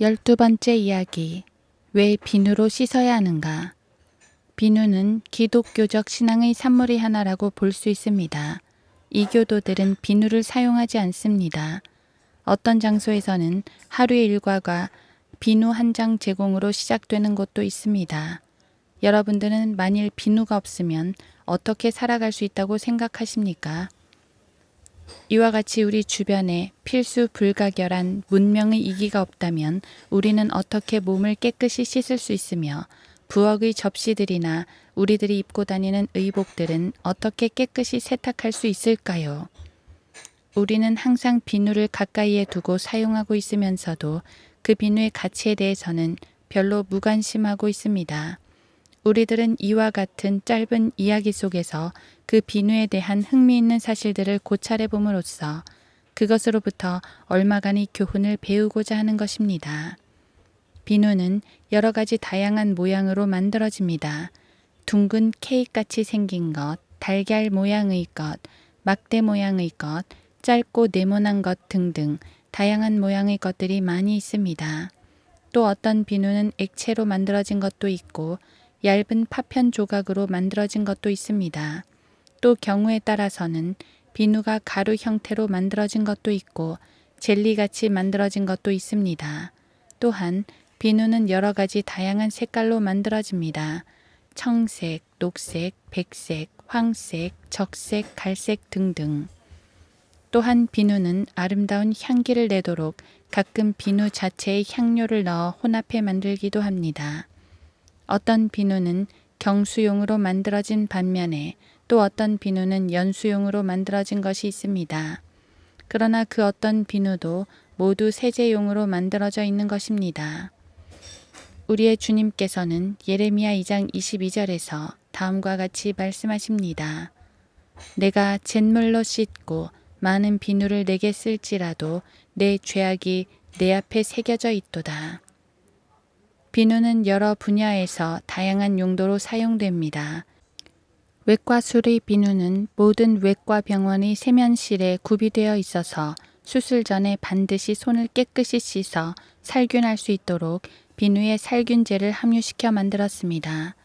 12번째 이야기. 왜 비누로 씻어야 하는가? 비누는 기독교적 신앙의 산물의 하나라고 볼 수 있습니다. 이교도들은 비누를 사용하지 않습니다. 어떤 장소에서는 하루의 일과가 비누 한 장 제공으로 시작되는 곳도 있습니다. 여러분들은 만일 비누가 없으면 어떻게 살아갈 수 있다고 생각하십니까? 이와 같이 우리 주변에 필수 불가결한 문명의 이기가 없다면 우리는 어떻게 몸을 깨끗이 씻을 수 있으며 부엌의 접시들이나 우리들이 입고 다니는 의복들은 어떻게 깨끗이 세탁할 수 있을까요? 우리는 항상 비누를 가까이에 두고 사용하고 있으면서도 그 비누의 가치에 대해서는 별로 무관심하고 있습니다. 우리들은 이와 같은 짧은 이야기 속에서 그 비누에 대한 흥미있는 사실들을 고찰해 봄으로써 그것으로부터 얼마간의 교훈을 배우고자 하는 것입니다. 비누는 여러 가지 다양한 모양으로 만들어집니다. 둥근 케이크같이 생긴 것, 달걀 모양의 것, 막대 모양의 것, 짧고 네모난 것 등등 다양한 모양의 것들이 많이 있습니다. 또 어떤 비누는 액체로 만들어진 것도 있고 얇은 파편 조각으로 만들어진 것도 있습니다. 또 경우에 따라서는 비누가 가루 형태로 만들어진 것도 있고 젤리같이 만들어진 것도 있습니다. 또한 비누는 여러 가지 다양한 색깔로 만들어집니다. 청색, 녹색, 백색, 황색, 적색, 갈색 등등. 또한 비누는 아름다운 향기를 내도록 가끔 비누 자체에 향료를 넣어 혼합해 만들기도 합니다. 어떤 비누는 경수용으로 만들어진 반면에 또 어떤 비누는 연수용으로 만들어진 것이 있습니다. 그러나 그 어떤 비누도 모두 세제용으로 만들어져 있는 것입니다. 우리의 주님께서는 예레미야 2장 22절에서 다음과 같이 말씀하십니다. 내가 잿물로 씻고 많은 비누를 내게 쓸지라도 내 죄악이 내 앞에 새겨져 있도다. 비누는 여러 분야에서 다양한 용도로 사용됩니다. 외과술의 비누는 모든 외과 병원의 세면실에 구비되어 있어서 수술 전에 반드시 손을 깨끗이 씻어 살균할 수 있도록 비누에 살균제를 함유시켜 만들었습니다.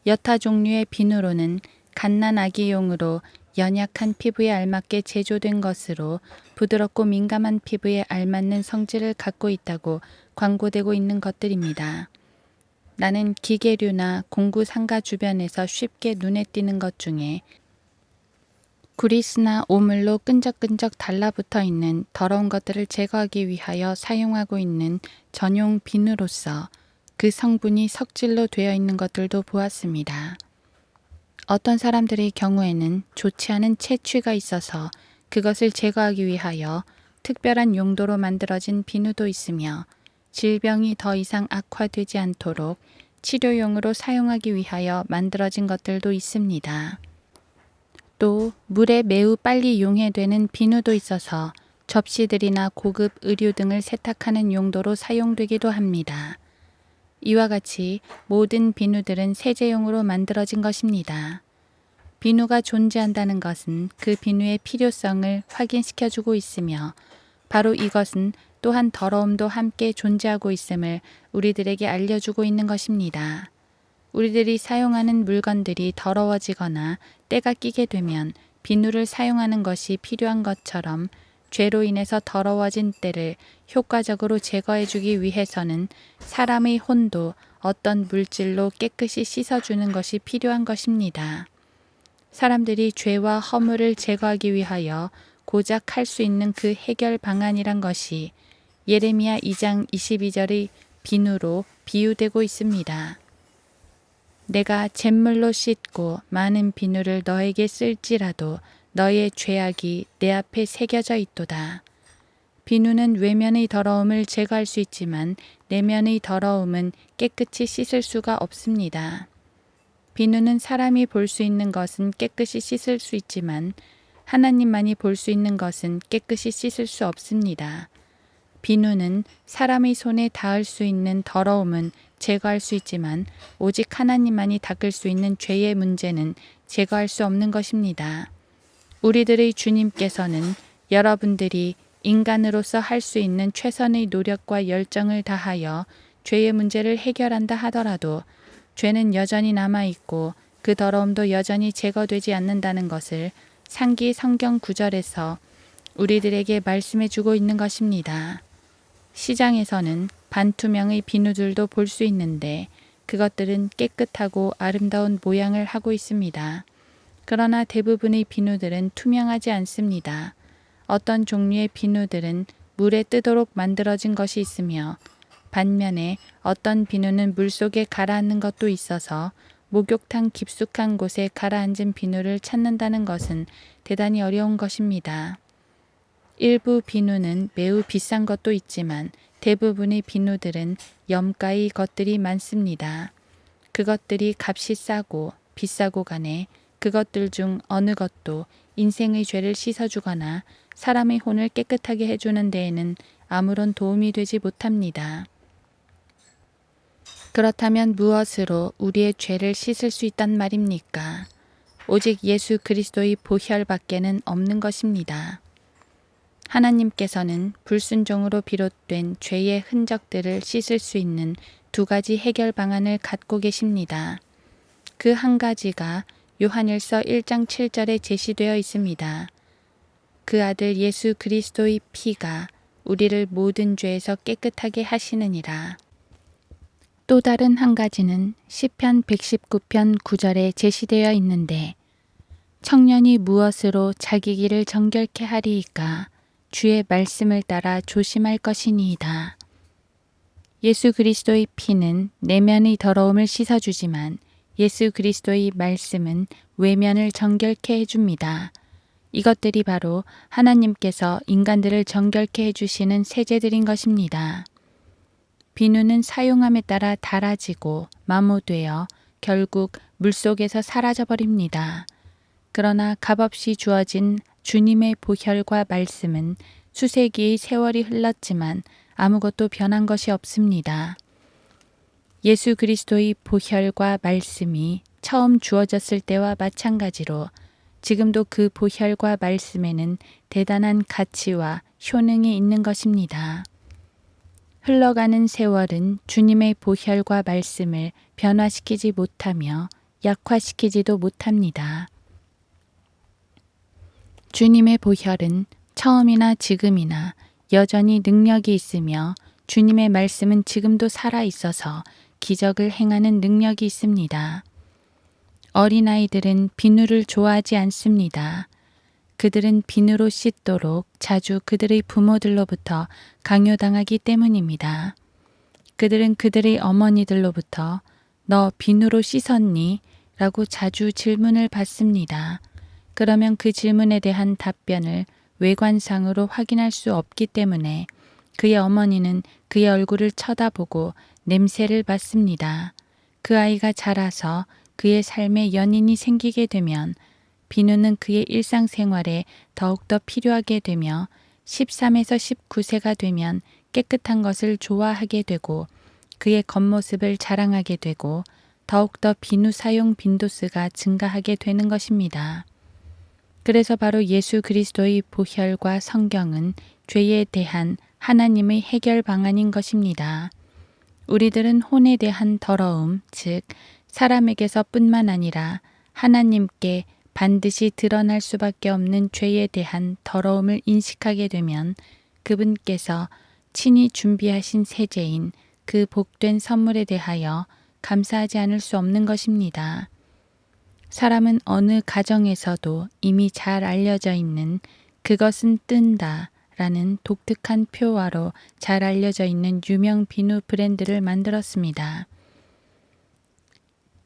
여타 종류의 비누로는 갓난아기용으로 연약한 피부에 알맞게 제조된 것으로 부드럽고 민감한 피부에 알맞는 성질을 갖고 있다고 광고되고 있는 것들입니다. 나는 기계류나 공구 상가 주변에서 쉽게 눈에 띄는 것 중에 구리스나 오물로 끈적끈적 달라붙어 있는 더러운 것들을 제거하기 위하여 사용하고 있는 전용 비누로서 그 성분이 석질로 되어 있는 것들도 보았습니다. 어떤 사람들의 경우에는 좋지 않은 채취가 있어서 그것을 제거하기 위하여 특별한 용도로 만들어진 비누도 있으며 질병이 더 이상 악화되지 않도록 치료용으로 사용하기 위하여 만들어진 것들도 있습니다. 또 물에 매우 빨리 용해되는 비누도 있어서 접시들이나 고급 의류 등을 세탁하는 용도로 사용되기도 합니다. 이와 같이 모든 비누들은 세제용으로 만들어진 것입니다. 비누가 존재한다는 것은 그 비누의 필요성을 확인시켜주고 있으며 바로 이것은 또한 더러움도 함께 존재하고 있음을 우리들에게 알려주고 있는 것입니다. 우리들이 사용하는 물건들이 더러워지거나 때가 끼게 되면 비누를 사용하는 것이 필요한 것처럼 죄로 인해서 더러워진 때를 효과적으로 제거해주기 위해서는 사람의 혼도 어떤 물질로 깨끗이 씻어주는 것이 필요한 것입니다. 사람들이 죄와 허물을 제거하기 위하여 고작 할 수 있는 그 해결 방안이란 것이 예레미야 2장 22절의 비누로 비유되고 있습니다. 내가 잿물로 씻고 많은 비누를 너에게 쓸지라도 너의 죄악이 내 앞에 새겨져 있도다. 비누는 외면의 더러움을 제거할 수 있지만 내면의 더러움은 깨끗이 씻을 수가 없습니다. 비누는 사람이 볼 수 있는 것은 깨끗이 씻을 수 있지만 하나님만이 볼 수 있는 것은 깨끗이 씻을 수 없습니다. 비누는 사람의 손에 닿을 수 있는 더러움은 제거할 수 있지만 오직 하나님만이 닦을 수 있는 죄의 문제는 제거할 수 없는 것입니다. 우리들의 주님께서는 여러분들이 인간으로서 할 수 있는 최선의 노력과 열정을 다하여 죄의 문제를 해결한다 하더라도 죄는 여전히 남아있고 그 더러움도 여전히 제거되지 않는다는 것을 상기 성경 구절에서 우리들에게 말씀해 주고 있는 것입니다. 시장에서는 반투명의 비누들도 볼 수 있는데 그것들은 깨끗하고 아름다운 모양을 하고 있습니다. 그러나 대부분의 비누들은 투명하지 않습니다. 어떤 종류의 비누들은 물에 뜨도록 만들어진 것이 있으며 반면에 어떤 비누는 물속에 가라앉는 것도 있어서 목욕탕 깊숙한 곳에 가라앉은 비누를 찾는다는 것은 대단히 어려운 것입니다. 일부 비누는 매우 비싼 것도 있지만 대부분의 비누들은 염가의 것들이 많습니다. 그것들이 값이 싸고 비싸고 간에 그것들 중 어느 것도 인생의 죄를 씻어주거나 사람의 혼을 깨끗하게 해주는 데에는 아무런 도움이 되지 못합니다. 그렇다면 무엇으로 우리의 죄를 씻을 수 있단 말입니까? 오직 예수 그리스도의 보혈밖에는 없는 것입니다. 하나님께서는 불순종으로 비롯된 죄의 흔적들을 씻을 수 있는 두 가지 해결 방안을 갖고 계십니다. 그 한 가지가 요한일서 1장 7절에 제시되어 있습니다. 그 아들 예수 그리스도의 피가 우리를 모든 죄에서 깨끗하게 하시느니라. 또 다른 한 가지는 시편 119편 9절에 제시되어 있는데 청년이 무엇으로 자기 길을 정결케 하리이까 주의 말씀을 따라 조심할 것이니이다. 예수 그리스도의 피는 내면의 더러움을 씻어주지만 예수 그리스도의 말씀은 외면을 정결케 해줍니다. 이것들이 바로 하나님께서 인간들을 정결케 해주시는 세제들인 것입니다. 비누는 사용함에 따라 닳아지고 마모되어 결국 물속에서 사라져버립니다. 그러나 값없이 주어진 주님의 보혈과 말씀은 수세기의 세월이 흘렀지만 아무것도 변한 것이 없습니다. 예수 그리스도의 보혈과 말씀이 처음 주어졌을 때와 마찬가지로 지금도 그 보혈과 말씀에는 대단한 가치와 효능이 있는 것입니다. 흘러가는 세월은 주님의 보혈과 말씀을 변화시키지 못하며 약화시키지도 못합니다. 주님의 보혈은 처음이나 지금이나 여전히 능력이 있으며 주님의 말씀은 지금도 살아 있어서 기적을 행하는 능력이 있습니다. 어린아이들은 비누를 좋아하지 않습니다. 그들은 비누로 씻도록 자주 그들의 부모들로부터 강요당하기 때문입니다. 그들은 그들의 어머니들로부터 너 비누로 씻었니? 라고 자주 질문을 받습니다. 그러면 그 질문에 대한 답변을 외관상으로 확인할 수 없기 때문에 그의 어머니는 그의 얼굴을 쳐다보고 냄새를 맡습니다. 그 아이가 자라서 그의 삶에 연인이 생기게 되면 비누는 그의 일상생활에 더욱더 필요하게 되며 13에서 19세가 되면 깨끗한 것을 좋아하게 되고 그의 겉모습을 자랑하게 되고 더욱더 비누 사용 빈도수가 증가하게 되는 것입니다. 그래서 바로 예수 그리스도의 보혈과 성경은 죄에 대한 하나님의 해결 방안인 것입니다. 우리들은 혼에 대한 더러움, 즉 사람에게서 뿐만 아니라 하나님께 반드시 드러날 수밖에 없는 죄에 대한 더러움을 인식하게 되면 그분께서 친히 준비하신 세제인 그 복된 선물에 대하여 감사하지 않을 수 없는 것입니다. 사람은 어느 가정에서도 이미 잘 알려져 있는 그것은 뜬다 라는 독특한 표어로 잘 알려져 있는 유명 비누 브랜드를 만들었습니다.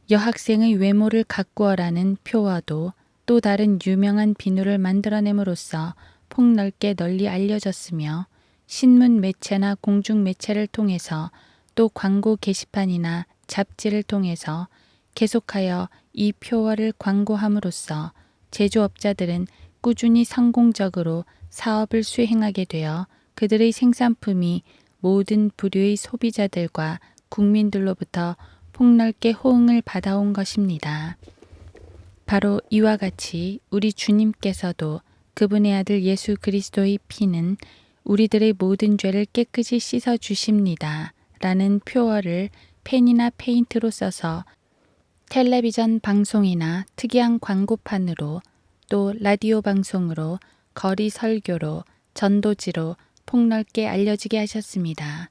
여학생의 외모를 가꾸어라는 표어도 또 다른 유명한 비누를 만들어냄으로써 폭넓게 널리 알려졌으며 신문 매체나 공중 매체를 통해서 또 광고 게시판이나 잡지를 통해서 계속하여 이 표어를 광고함으로써 제조업자들은 꾸준히 성공적으로 사업을 수행하게 되어 그들의 생산품이 모든 부류의 소비자들과 국민들로부터 폭넓게 호응을 받아온 것입니다. 바로 이와 같이 우리 주님께서도 그분의 아들 예수 그리스도의 피는 우리들의 모든 죄를 깨끗이 씻어 주십니다. 라는 표어를 펜이나 페인트로 써서 텔레비전 방송이나 특이한 광고판으로 또 라디오 방송으로 거리 설교로 전도지로 폭넓게 알려지게 하셨습니다.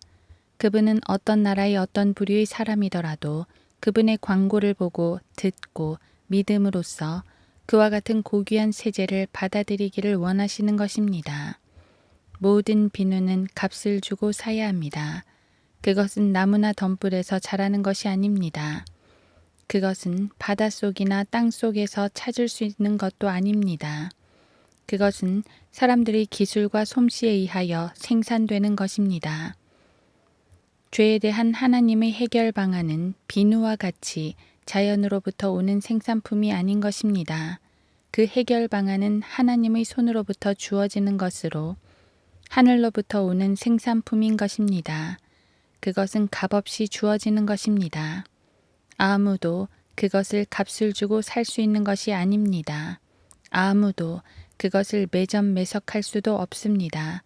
그분은 어떤 나라의 어떤 부류의 사람이더라도 그분의 광고를 보고 듣고 믿음으로써 그와 같은 고귀한 세제를 받아들이기를 원하시는 것입니다. 모든 비누는 값을 주고 사야 합니다. 그것은 나무나 덤불에서 자라는 것이 아닙니다. 그것은 바닷속이나 땅속에서 찾을 수 있는 것도 아닙니다. 그것은 사람들의 기술과 솜씨에 의하여 생산되는 것입니다. 죄에 대한 하나님의 해결 방안은 비누와 같이 자연으로부터 오는 생산품이 아닌 것입니다. 그 해결 방안은 하나님의 손으로부터 주어지는 것으로 하늘로부터 오는 생산품인 것입니다. 그것은 값없이 주어지는 것입니다. 아무도 그것을 값을 주고 살 수 있는 것이 아닙니다. 아무도 그것을 매점 매석할 수도 없습니다.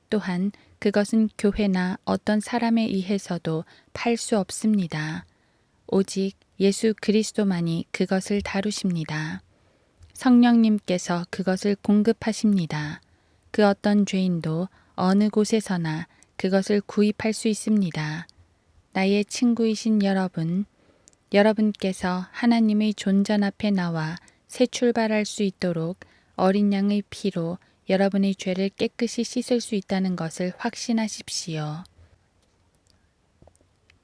또한 그것은 교회나 어떤 사람에 의해서도 팔 수 없습니다. 오직 예수 그리스도만이 그것을 다루십니다. 성령님께서 그것을 공급하십니다. 그 어떤 죄인도 어느 곳에서나 그것을 구입할 수 있습니다. 나의 친구이신 여러분, 여러분께서 하나님의 존전 앞에 나와 새 출발할 수 있도록 어린 양의 피로 여러분의 죄를 깨끗이 씻을 수 있다는 것을 확신하십시오.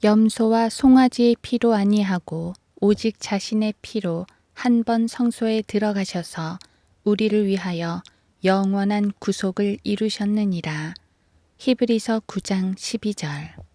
염소와 송아지의 피로 아니하고 오직 자신의 피로 한 번 성소에 들어가셔서 우리를 위하여 영원한 구속을 이루셨느니라. 히브리서 9장 12절.